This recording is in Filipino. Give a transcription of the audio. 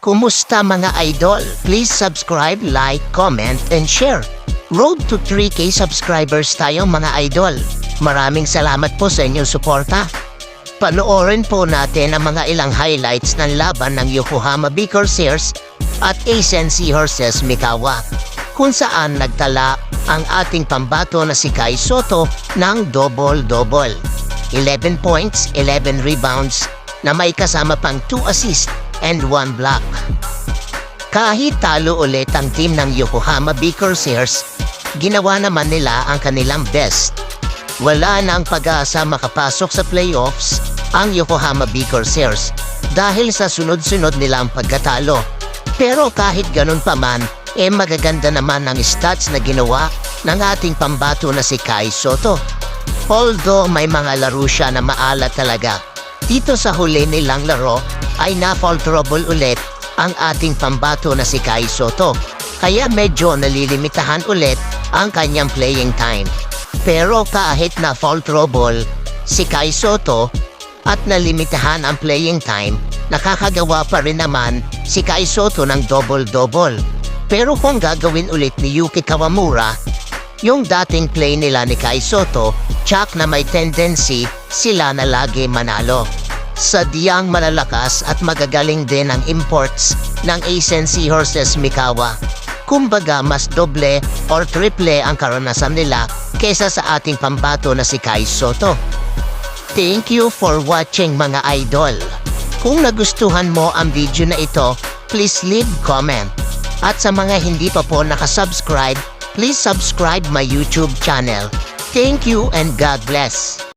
Kumusta mga idol? Please subscribe, like, comment, and share. Road to 3K subscribers tayo mga idol. Maraming salamat po sa inyong suporta. Panoorin po natin ang mga ilang highlights ng laban ng Yokohama B Corsairs at Asian Seahorses Mikawa, kung saan nagtala ang ating pambato na si Kai Sotto ng double-double. 11 points, 11 rebounds, na may kasama pang 2 assists and 1 block. Kahit talo ulit ang team ng Yokohama B Corsairs, ginawa naman nila ang kanilang best. Wala na ang pag-asa makapasok sa playoffs ang Yokohama B Corsairs dahil sa sunod-sunod nilang pagkatalo. Pero kahit ganun pa man, magaganda naman ang stats na ginawa ng ating pambato na si Kai Sotto. Although may mga laro siya na maalat talaga, dito sa huli nilang laro ay na-foul trouble ulit ang ating pambato na si Kai Sotto. Kaya medyo nalilimitahan ulit ang kanyang playing time. Pero kahit na-foul trouble si Kai Sotto at nalimitahan ang playing time, nakakagawa pa rin naman si Kai Sotto ng double-double. Pero kung gagawin ulit ni Yuki Kawamura yung dating play nila ni Kai Sotto, tsak na may tendency sila na lagi manalo. Sadyang malalakas at magagaling din ang imports ng Asian Seahorses Mikawa. Kumbaga mas doble or triple ang karanasan nila kesa sa ating pambato na si Kai Sotto. Thank you for watching mga idol. Kung nagustuhan mo ang video na ito, please leave comment. At sa mga hindi pa po nakasubscribe, please subscribe my YouTube channel. Thank you and God bless.